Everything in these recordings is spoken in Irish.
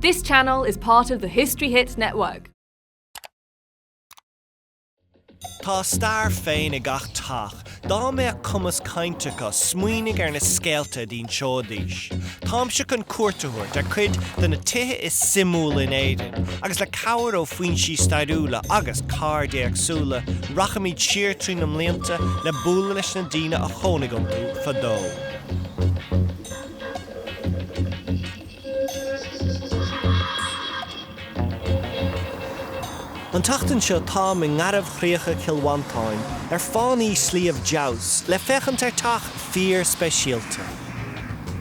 This channel is part of the History Hit network. Tá stair féin I gach tach, dá mé cumas caintecha smuoinnig na scéalta dín seodís. Tám se chun cuairteúirt cuid den na tithe is simúla in éidean, agus le cabhar ó faoin sí stairiúla agus cardéag súla, rachamíd siar trín am léanta le búla leis na daoine a chónigam tú fadó. An tachtan seo tá me ngarabh chríocha Kilwantáin fánaí slíomh jaus le fechant tach fíor speisialta.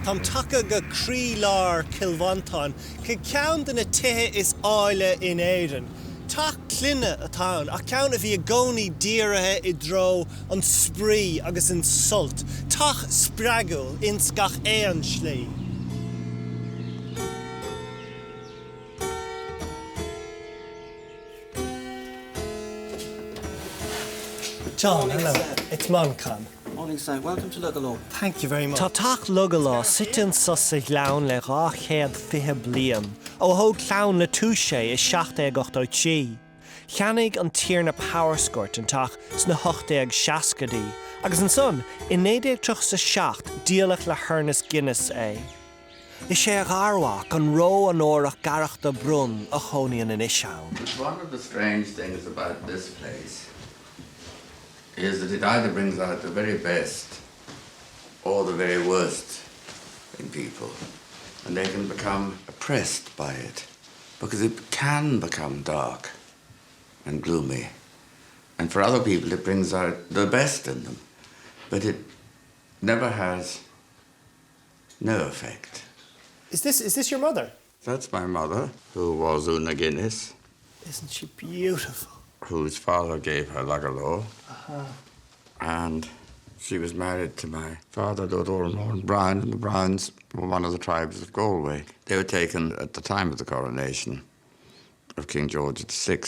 Tám tacha go crí lár Kilwantáin chu ceann den na tithe is áile in éireann. Tá cluine atá a ceann a bhí a gcónaí díorathe I dro an sprí agus an sult. Tach spreagúil inscach éan slí. John, hello. It's Moncon. Morning, sir. Welcome to Luggala. Thank you very much. Tá tach Luggala sitin sa lean le ráchéad fithe blian. Ó thóg clown le túise is 16 Cheannig an tír na powerscourt an tach sna 8 agus an son, in 1937 díalach le Hernas Guinness é. Is sé gharwach an ró an órach Garech de Brún a chóníon in Ishawn. One of the strange things about this place is that it either brings out the very best or the very worst in people. And they can become oppressed by it because it can become dark and gloomy. And for other people it brings out the best in them, but it never has no effect. Is this your mother? That's my mother, who was Una Guinness, Isn't she beautiful? whose father gave her Luggala. And she was married to my father, Lord Brún, and the Browns were one of the tribes of Galway. They were taken at the time of the coronation of King George VI.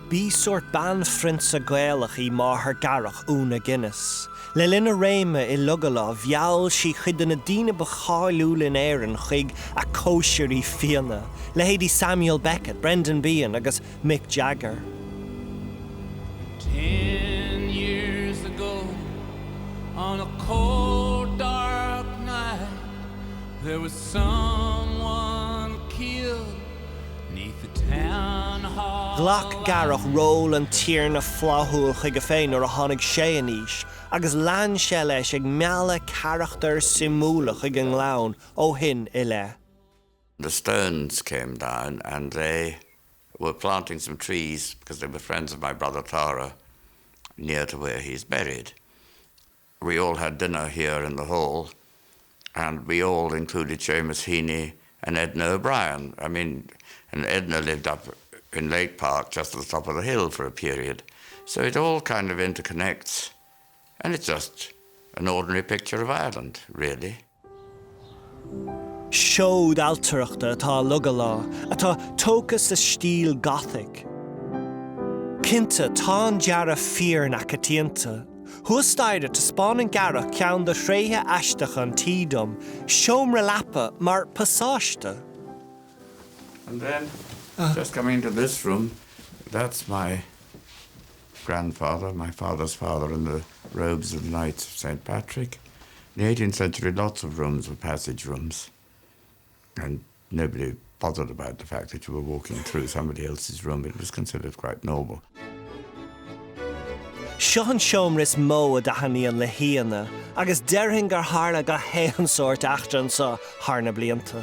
Bí sort ban frintsa gaelach I máthair Garech Una Guinness. Le linn réime I Luggala bheall sí chuid na daoine bacháilúil in éireann chuig a cóisirí fianna, le héadí Samuel Beckett, Brendan Behan agus Mick Jagger. 10 years ago, on a cold, dark night, there was someone killed neath the town hall. Glach Garech ról an tír na fláthúil chuig a féin ar a tháinig sé aníos, agus lean sé leis ag mealla charachtar simúla chuig an glán ó hin I le. The Stones came down and they were planting some trees because they were friends of my brother Tara near to where he's buried. We all had dinner here in the hall and we all included Seamus Heaney and Edna O'Brien. And Edna lived up in Lake Park just at the top of the hill for a period. So it all kind of interconnects and it's just an ordinary picture of Ireland, really. Seod altarachta atá Luggala, atá tócas sa stíl Gothic. Cinnte tá an deara fíor na catíanta. Thuastaire tá spáin an Garech ceann de thréithe aisteach an tídum, seomra lapa mar pasáiste. And then, just coming into this room, that's my grandfather, my father's father, in the robes of the Knights of St. Patrick. In the 18th century, lots of rooms were passage rooms. And nobody bothered about the fact that you were walking through somebody else's room. It was considered quite noble. Seo an seomras mó a dathanaíonn le híana, agus deirhin gur tharla go héan sort achtain sa tharna blianta.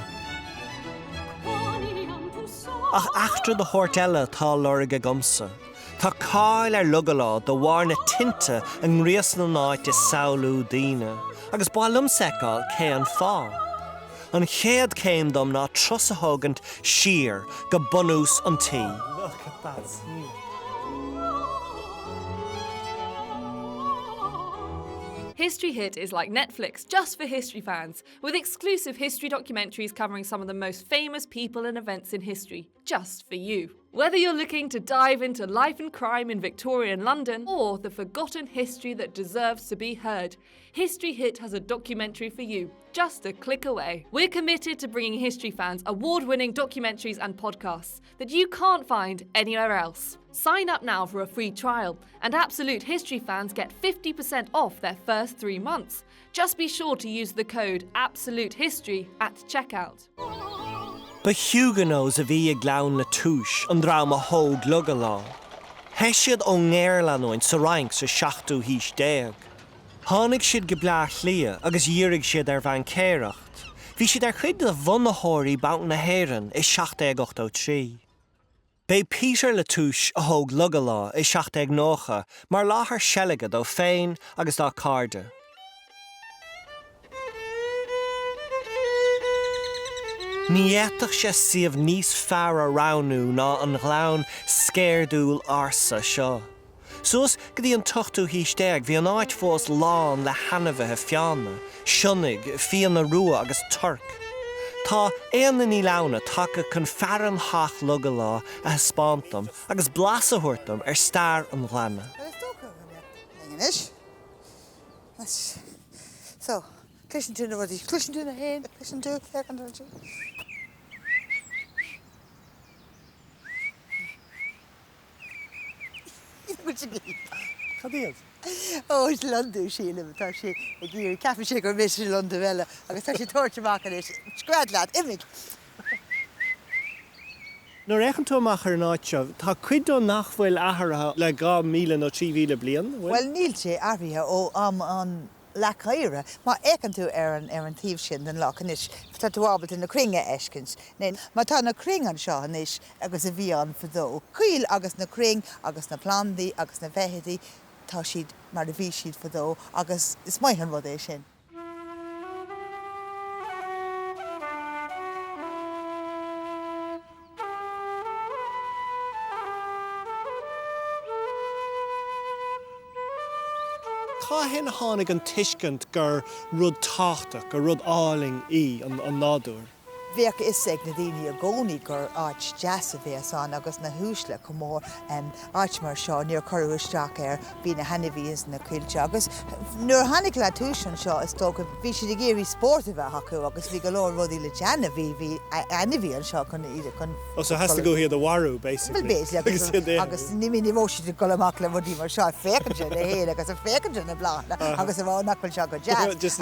Ach achtra de chórt eile tá lorga gomsa. Tá cáil ar Luggala do bhar na tinte an rias na náit is saoilú daoine, agus báilm secáil cé an fá. An chéad céim dom ná tros a thugant siar go bunús an tí. Look at that. History Hit is like Netflix just for history fans, with exclusive history documentaries covering some of the most famous people and events in history, just for you. Whether you're looking to dive into life and crime in Victorian London or the forgotten history that deserves to be heard, History Hit has a documentary for you, just a click away. We're committed to bringing history fans award-winning documentaries and podcasts that you can't find anywhere else. Sign up now for a free trial, and Absolute History fans get 50% off their first 3 months. Just be sure to use the code AbsoluteHistory at checkout. Ba Huguenots a bhí ag glán le túis an drama hóg Luggala. Heisiad ó Ngéirleanóin sa rank sa 7ú hís déag. Tháinig siad go bleach lia agus dhírig siad ar bhain céireacht. Bhí siad ar chuid de bhunathirí bant na héireann i 1783. Bé Peter le túis a hóg Luggala i 1790 mar láthair seilagad ó féin agus dá carde. Ní éadach sé siamh níos fearr a ránú ná an ghlán scéirdúil arsa seo. Suas go dtí an 8ú hís déag bhí an áit fós lán le hanamhathe fianna, sionig, fianna rua agus turc. Tá éana ní leanna take chun fearan thach Luggala a hispántam agus blasahúirtam ar stair an ghlana. So, clishin tú na rudí, clishin tú na hain, clishin tú, fecan tú. Cadíad? Ó, is Londú síle, tá sé ag gíir cafe sé gur mis Londú eile, agus tá sé tuairteach an is scradlaat, imig. Nuair éiceann tú amach ar an áit seo, tá cuid ó nachfuil athraithe le 2,000 nó 3,000 bliain? Well, níl sé áirithe ó am an lechaire, má éiceann tú ar an tíomh sin den lech inis, tá tú ábalt in na cringe eiscins. Má tá na cring an seo inis agus a bhí an fadó. Cuil agus na cring, agus na plandaí, agus na bheithidí, tá siad mar a bhí siad fadó, agus is maith an rud é sin. Tá hen tháinig an tuiscint gur rud táchtach, gur rud áling an nádúr. Bhíoh is ag na daoine a gcónaí gur áit jazz a bheith an agus na húsle go mór áit mar seo níor choirú isteach ar bí na hanahíos na cuilte agus nuair hanig le túis an seo is tóg bhí siad géirí sport a bheith acu agus bhí go leor rudí le deanna bhí anahí an seo chun iad chun. Oh, so it has to go here the warú, basically. Well, basically, agus ní bhóisiid go amach le rudí mar seo fécin le héad agus a fécin na blána agus a bhá nachfuil seo go jazz. Just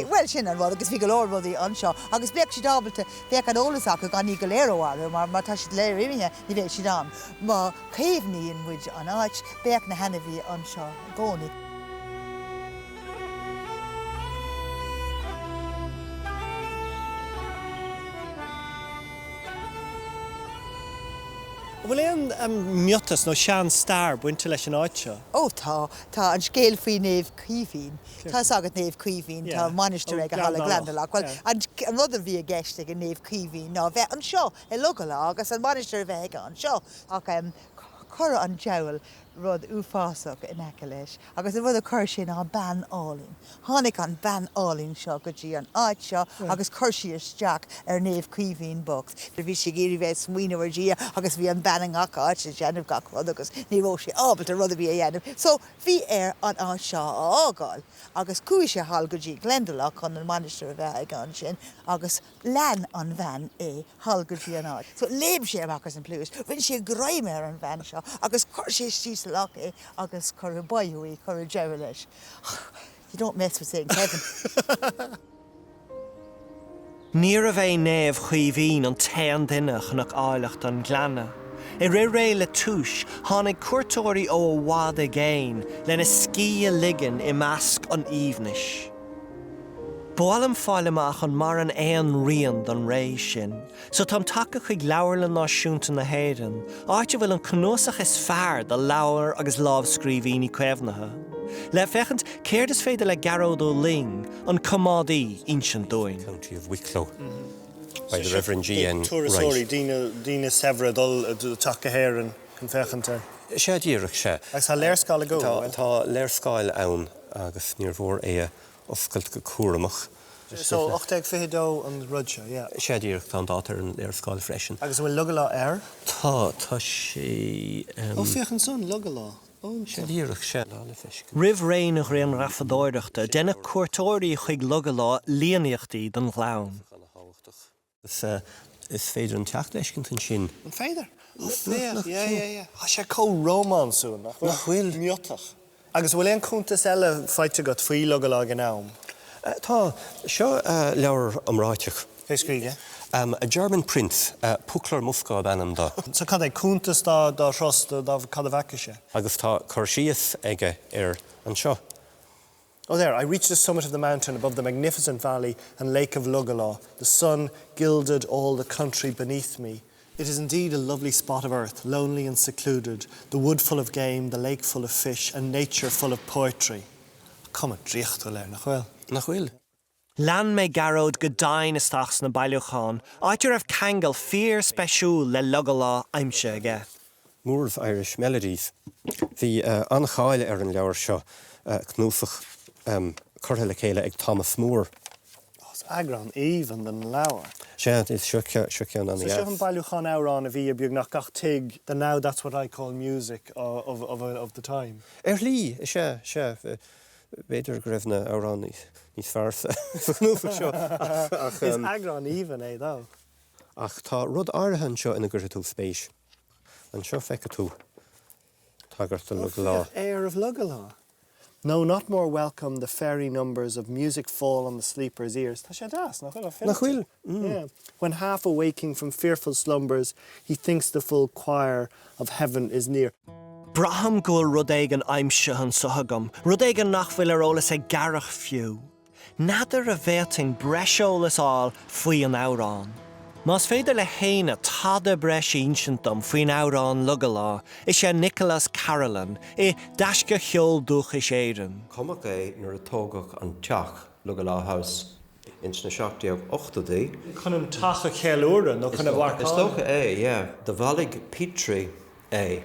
well sin an rud agus bhí go leor rudí an seo agus beag siad Bheith an ólasach a gan í go léirháil mar tá siad léir imine ní bheith siad an. Má céimhníí an muid an áit beag na hanahí an seo gcónaí. Bhfuil éon miotas nó sean stair buinte leis an áit seo? Ó tá an scéal faoi néamh cuimhín. Tá agad néamh cuimhín tá manisteir ag a hala Glendalough. Well, an rud a bhí a gceist ag an néamh cuimhín ná bheith an seo i Luggala agus an manisteir bheith an seo. Ach chur an deil rud uafásach in aice leis, agus a bhd a chur sin an ban álín. Tháinig an ban álín seo go dtí an áit seo agus chur sí isteach ar néamh cuimhín bocht. Bhí sé géirí bheith smuoinehar dí agus bhí an banning ach áit sé déanamh gach rud agus ní bhóg sé ábalt a rud a bhí a dhéanamh. So bhí ar an áit seo ágáil agus cuaigh sé hall go dtí Glendalough chun an manisteir bheith ag an sin agus lean an bhean é hall go dtí an áit. So léim sé amachchas an plúis, bhain sé groim ar an bhean seo agus chur sé tí lach é agus chur baithúí chur deir leis. You don't mess with things, heaven. Níor a bheith néamh chuomhín an tean duine chunach áileacht an gleanna. I ré le túis, tháinig cuairteoirí ó bhád a géin lena scí a ligean I measc an íomhnis. Bálam fáil amach an mar an éan rion don rééis sin, so tám take chuig leabhar le náisiúnta na héireann, áite bhfuil an cnósach is fearr de leabhar agus lámhscríbhíní cuimhnathe. Le fechant, céir is féidir le Garród ó Ling, an comádaí insean dóin. County of Wicklow, by the Reverend G.N. Tuairteoirí dína sevra dul take a héireann chun fechanta. Sé díreach sé. Agus tá léirscáil a go? Tá léirscáil ann agus níor mhór é oscailt go cuaireamach So 18 an rudse, yeah. sé díreach tá dátar an ar sáil freisin. Agus bhfuil Luggala air? Tá sé Ó fiochan son Luggala. sé díreach sé le feisce. Rih réin a réon rafadóireachta, denna cuairtóirí chuig Luggala líanaíochtaí don ghlán. Is féidir an teach leiscin an sin. An féidir? Ja. Tá sé có rómánsún nach bhfuil miotach. Agus bhfuil éon cúntas eile feite go faoi Luggala gnám. Tá seo leabhar amráiteach. Cé scríige? A German prince, Púclar Muscá benam da. So cad é cúntas dá throsta dá cad a bhaice. Agus tá chuirsíos aige ar an seo. Oh, there, I reached the summit of the mountain above the magnificent valley and lake of Luggala. The sun gilded all the country beneath me. It is indeed a lovely spot of earth, lonely and secluded, the wood full of game, the lake full of fish, and nature full of poetry. Come a dríocht le nach bhfuil. Nach bhfuil. Lan me garrod godain isteach na bailúchan, áitir of Kangol fear speisiúil le Luggala aimse aige. More of Irish melodies. Bhí anchaile ar an leabhar seo cnúsach curtha le chéile ag Thomas Moore. It's agran even den lauer. Sé is seo an So Sean Bailúchan Auran a bhí beag nach gach tig, then now that's what I call music of the time. Lí sé beidir go raibh na árán níos fearsa cnúsach seo. It's agran even, though. Ach tá rud áirithe seo ina gcuirtha tú spéis. An seo feice tú. Tágart an Luggala. Air of Luggala. No, not more welcome the fairy numbers of music fall on the sleeper's ears. Tá sé das, nach bhfuil. Yeah. When half awaking from fearful slumbers, he thinks the full choir of heaven is near. Braham gul rudégan aimse an sohagam, rudégan nachfuil ólas ag Garech fiú. Nadidir a bhéting breisiolalas all faoi an árán. Mas féidir le héine tada breis insintom faoin árán Luggala, is sé Nicholas Carolan, dasca cheol dúch is éireann. Comach é nuair a tógach an teach Luggala House ins na 1880. Chun an tacha chéúra nó chun a bhharcáil? Is tócha é, yeah. The Valig Petrie é.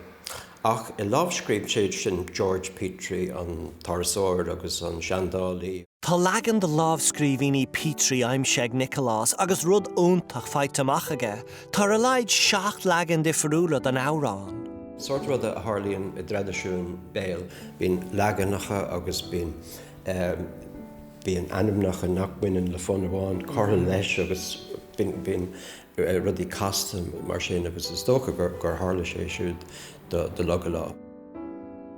Ach I lámhscríb séid sin George Petrie an Tarasóir agus an Shandali. Tá legan de lámhscríbhíní Petrie aimse ag Nicholas agus rud úntach feite amach aige, tar a leid 7 legan difriúla den árán. Sort rud a Harlíonn I dradisiún béal, bín legannacha agus bín animnacha nachbaineann le fun amháin, cortha leis agus bín rudí castam mar sin agus is tócha gur hála sé siúd de Luggala.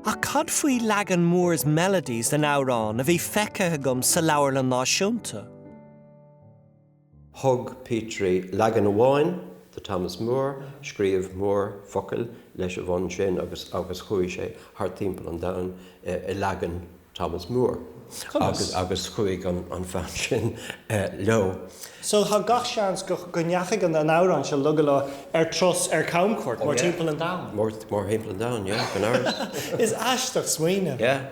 A cad faoi legan Moore's melodies den árán a bhí feice agam sa leabhar le náisiúnta. Hug Petrie legan amháin, the Thomas Moore, scríomh Moore focail leis a bhain sin agus chuaigh sé thar timpeall an domhan I legan Thomas Moore. Agus chuaigh an fan sin leo. So ha gach seans go neachig an árán se Luggala tros camcourt, more timpeall an domhan. More timpeall an domhan, yeah, an hours. Is aisteach smaoine. Yeah.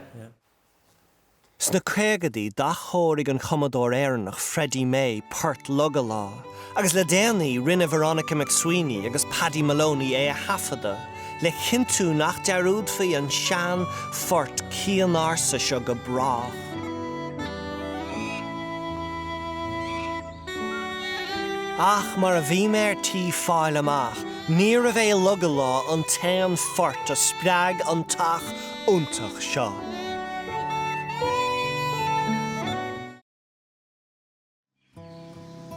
Sna creigedaí dachóirigh an Commodore éireannach Freddie May Pert Luggala, agus le déanaí rinne Veronica McSweeney agus Paddy Maloney a hafada, le chintú nach dearúd faoi an sean fort cían arsa seo go brach. Ach mar a bhí mé tí fáil amach, níor a bheith Luggala an tean fort a spreag an tach úntach seo.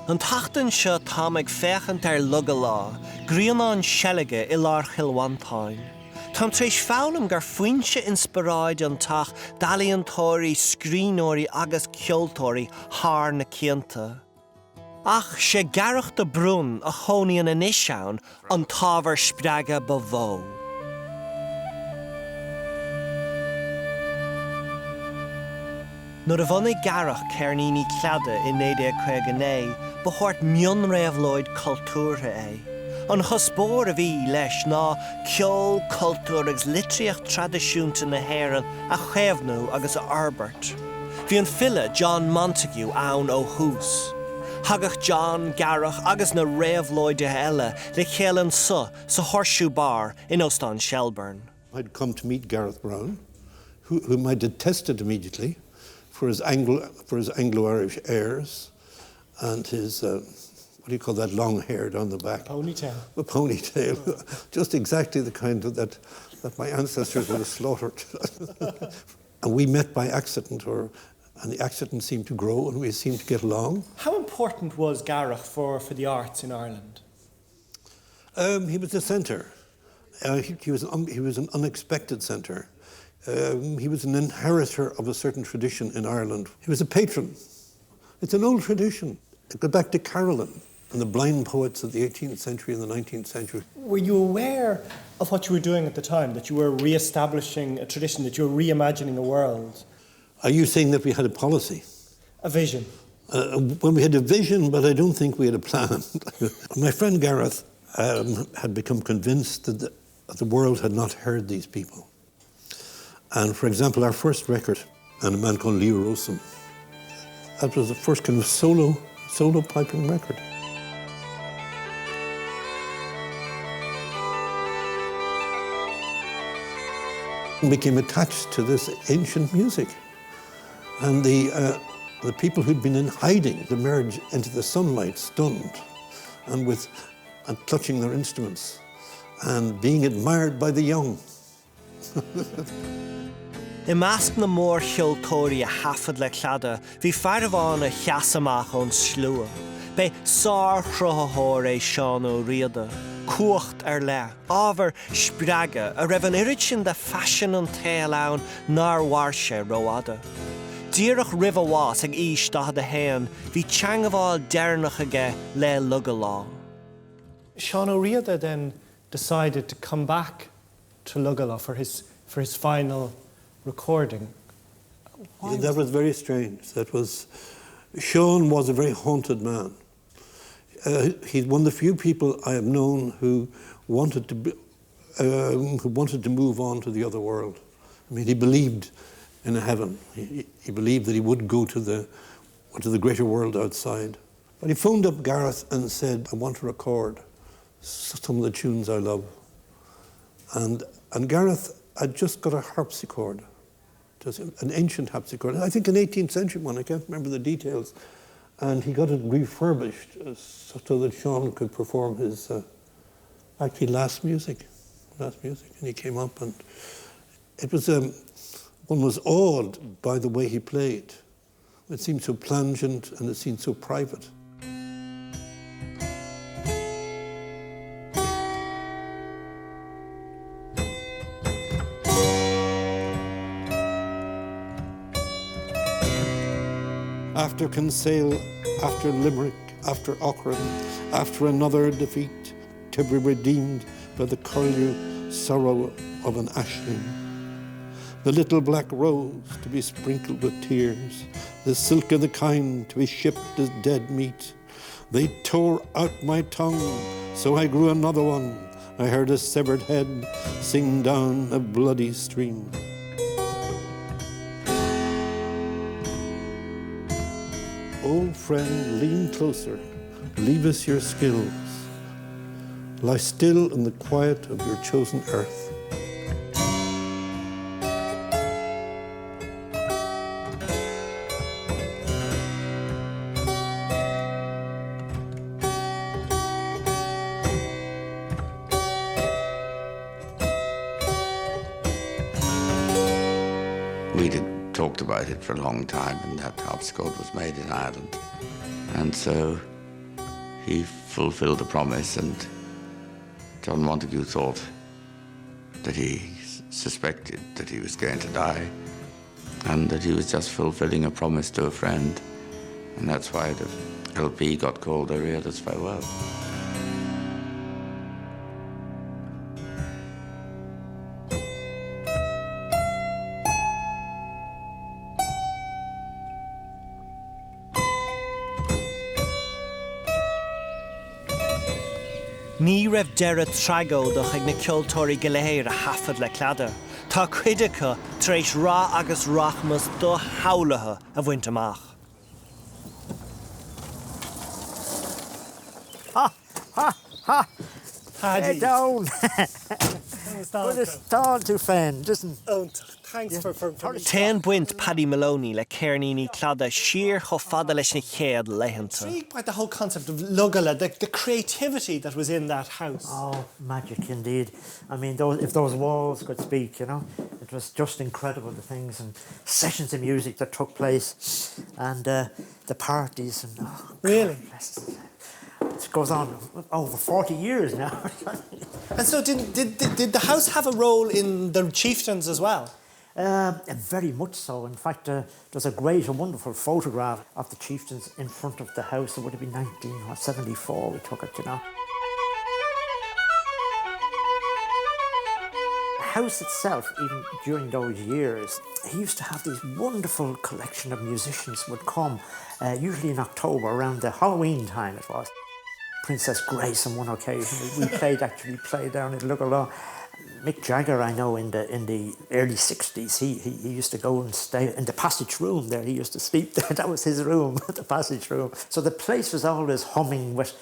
An tachtan seo tám ag fechant Luggala, gríonán selige I lár chilhaintáin. Tám tréis fálam gur fuinse inspiráid an tach dalíontóirí, scríonóirí agus ceoltóirí thar na cianta. Ach sé Garech de Brún a chónaíonn in iseán an tábhar spreaga ba bhó. Nuair a bhainnig Garech cairníní Claddagh I 1959, ba chóirt mion réamhlóid cultúrtha é. An chospóir a bhí leis ná ceol, cultúr agus litríocht tradiisiúnta na hÉireann a chéamhnú agus a Arbert. Bhí an fille John Montague ann ó hús. Thagach John, Garech agus na réamhlóide eile le chéalann sa Horseshoe Bar in Ostan Shelburne. I'd come to meet Gareth Brún, whom I detested immediately for his Anglo-Irish airs and his, what do you call that long hair down the back? Ponytail. A ponytail. Just exactly the kind of that my ancestors would have slaughtered. And we met by accident, and the accident seemed to grow and we seemed to get along. How important was Garech for the arts in Ireland? He was a centre. He was an unexpected centre. He was an inheritor of a certain tradition in Ireland. He was a patron. It's an old tradition. It goes back to Carolan and the blind poets of the 18th century and the 19th century. Were you aware of what you were doing at the time, that you were re-establishing a tradition, that you were reimagining a world? Are you saying that we had a policy? A vision? Well, we had a vision, but I don't think we had a plan. My friend Gareth had become convinced that the world had not heard these people. And for example, our first record, and a man called Leo Rossum, that was the first kind of solo piping record. And became attached to this ancient music. And the people who'd been in hiding emerged into the sunlight, stunned, and clutching their instruments, and being admired by the young. I measc na mór cheoltóirí a hafad le Claddagh, bhí fearbháin a cheasamach ón slua. Bei sár chruthóir é seán ó riada, cuacht le, ábhar spreaga, a raibh an irid sin de fashion an tail ann nar warse roada. Díreach ribhawás ag ístad a hain, bhí teangaháil dernach aige le Luggala. Seán O'Riordan then decided to come back to Luggala for his final recording. Yeah, that was very strange. Sean was a very haunted man. He's one of the few people I have known who wanted to move on to the other world. I mean, he believed in a heaven. He believed that he would go to the greater world outside. But he phoned up Gareth and said, I want to record some of the tunes I love. And Gareth had just got a harpsichord, just an ancient harpsichord. I think an 18th century one, I can't remember the details. And he got it refurbished so that Sean could perform his actually last music. And he came up and it was, one was awed by the way he played. It seemed so plangent and it seemed so private. After Kinsale, after Limerick, after Aughrim, after another defeat, to be redeemed by the curlew sorrow of an ashling. The little black rose to be sprinkled with tears, the silk of the kine to be shipped as dead meat. They tore out my tongue, so I grew another one. I heard a severed head sing down a bloody stream. Old friend, lean closer, leave us your skills. Lie still in the quiet of your chosen earth. We'd talked about it for a long time, and that harpsichord was made in Ireland. And so he fulfilled the promise, and John Montague thought that he suspected that he was going to die and that he was just fulfilling a promise to a friend. And that's why the LP got called O'Riordan's Farewell. Ní raibh deireadh tragódach ag na ceoltóirí go léir a hafad le Claddagh. Tá cuideacha tar éis rá agus rachmas do hawlathe a bhaint amach. Paddy. Hey, down. Put a stall to fan, listen. Thanks for Ten buint Paddy Maloney le Cairnini Claddagh sheer cho fada leis na chéad leitheanta. Intrigued by the whole concept of Luggala, the creativity that was in that house. Oh, magic indeed. I mean, if those walls could speak, you know, it was just incredible, the things and sessions of music that took place and the parties and... Oh, really? It goes on over 40 years now. And so did the house have a role in the chieftains as well? Very much so. In fact, there's a great and wonderful photograph of the chieftains in front of the house. It would have been 1974 we took it, you know. The house itself, even during those years, he used to have these wonderful collection of musicians would come, usually in October, around the Halloween time it was. Princess Grace on one occasion, we played down at Luggala. Mick Jagger, I know, in the early 60s, he used to go and stay in the passage room there. He used to sleep there. That was his room, the passage room. So the place was always humming with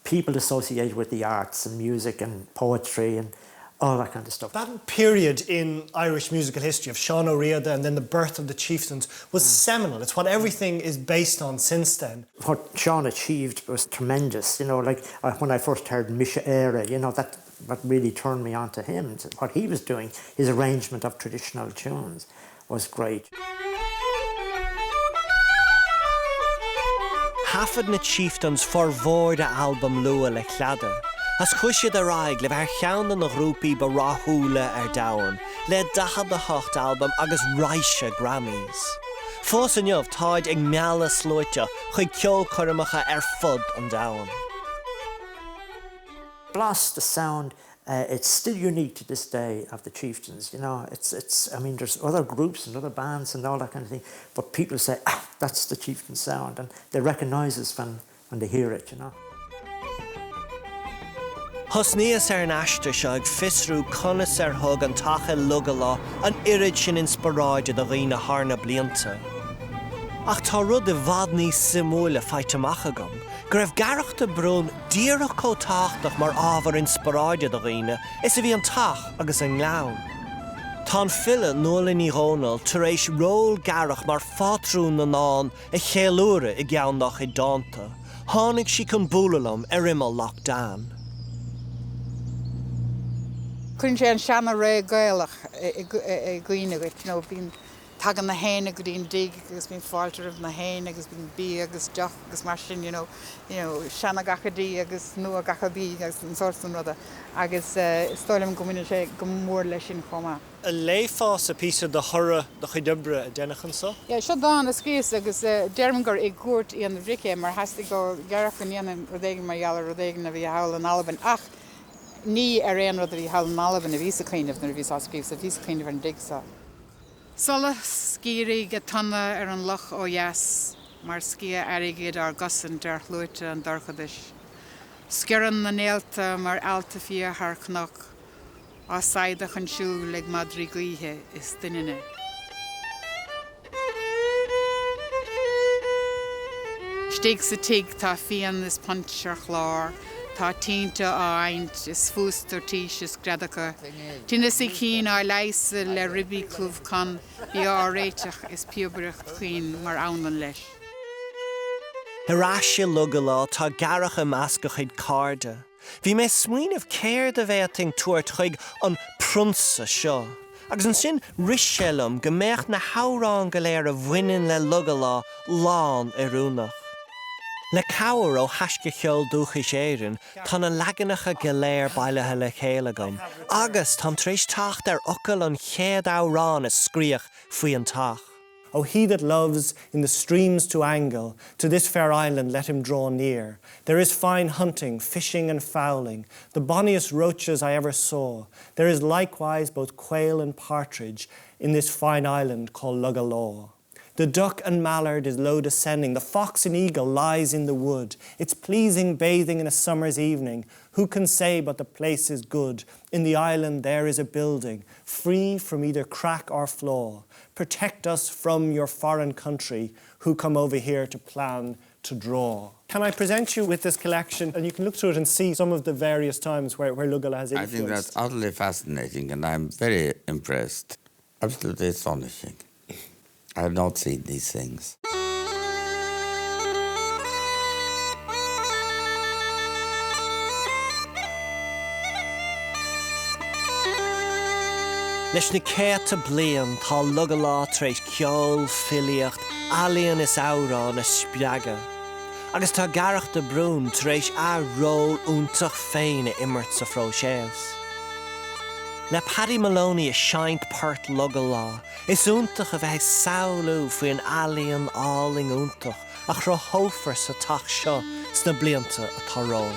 people associated with the arts and music and poetry and all that kind of stuff. That period in Irish musical history of Sean O'Riordan and then the birth of the chieftains was seminal. It's what everything is based on since then. What Sean achieved was tremendous. You know, like when I first heard Misha Era, you know, that really turned me on to him. What he was doing, his arrangement of traditional tunes was great. Hafod na chieftains formhór de album Lua le Claddagh. As chuisiad a raig le bheith cheanna na grúpaí ba ráthúla domhan, le 18th album agus raise Grammys. Fós inniuh táid ag mealla slóite chuig ceol curmacha fud an domhan. Plus the sound, it's still unique to this day of the chieftains. You know, I mean, there's other groups and other bands and all that kind of thing, but people say, that's the chieftain sound, and they recognise us when they hear it, you know. Hosníos an aiste seo ag fisrú conas thug an tacha Luggala an irid sin inspiráide do riine harna blianta. Ach tá rud I bhad níos simúla feiteach agam, gur raibh Garech de Brún díreach có táchtach mar ábhar inspiráide do riine is a bhí an tach agus an ngleann. Tá fille nóla ní rónal tar éis ról Garech mar fátrún na nán I chéalúra I gceannach I dáanta. Tháinig sí chun búlalam imal lach dan. Cún sé an seanna ré gailach I gcuine go, you know, bín tagan na héine go dtíon dig agus bín fáiltear of na héine agus bín bí agus deach agus mar sin, you know, seanna gachadí agus nua gachabí agus an sortan rada agus stoilm go mine sé go mór leis sin chomá. A léfás a písa de thura do chuidibre a dénachan so? Yeah, seo dá na scíos agus dearman gur I gúirt í an bhrice mar hasí go Garech an dhéanam rodéigin mar geall rodéigin a bhí hail an Alban ach ní réon rud í hail an Alban a bhís a clíanamh nar bhís ascríos a bhís a clíanamh an digsa. Sola scíri go tanna an loch ó Yes, mar scia airigid ar gosan dar chluite an dorchadis. Sciran na néalta mar alta fia haar cnoch, á saidach an siú leg madri glíthe is duine. Stig sa tig tá fian is punch ar chlár, tá tínta áint is fústar tíis is gradacha. Tína sa cín á leisa le ribí clúh can, bí á réiteach is piobreacht chuin mar annan leis. Hirashe Luggala tá Garech a measca chuid carda. Bhí mé smaoinemh céir de bhéting tuairt chuig an prunsa seo. Agus an sin riselam go mbeadh na hárán go léir a bhaineann le Luggala lán I rúnach. Le cabhar ó haisce cheol dúchais éireann tá na leaganacha go léir bailethe le chéile agam. Agus tá tréis tacht ar ocail an chéad árán is scríoch faoi an tach. Oh, he that loves in the streams to angle, to this fair island let him draw near. There is fine hunting, fishing and fowling, the bonniest roaches I ever saw. There is likewise both quail and partridge in this fine island called Luggala. The duck and mallard is low descending, the fox and eagle lies in the wood. It's pleasing bathing in a summer's evening. Who can say but the place is good? In the island there is a building, free from either crack or flaw. Protect us from your foreign country, who come over here to plan, to draw. Can I present you with this collection, and you can look through it and see some of the various times where Luggala has influenced. I think that's utterly fascinating, and I'm very impressed. Absolutely astonishing. I have not seen these things. Leis na céta bliain tá Luggala tar éis ceol filiocht alíonn is árán na spreaga. Agus tá Garech de Brún tar éis ról úntach féin a immert sa phróiséas. Le Paddy Maloney a seint páirt Luggala is úntach a bheith saoilú faoin alíonn áling úntach a chra hófar sa tach seo sna blianta atá róin.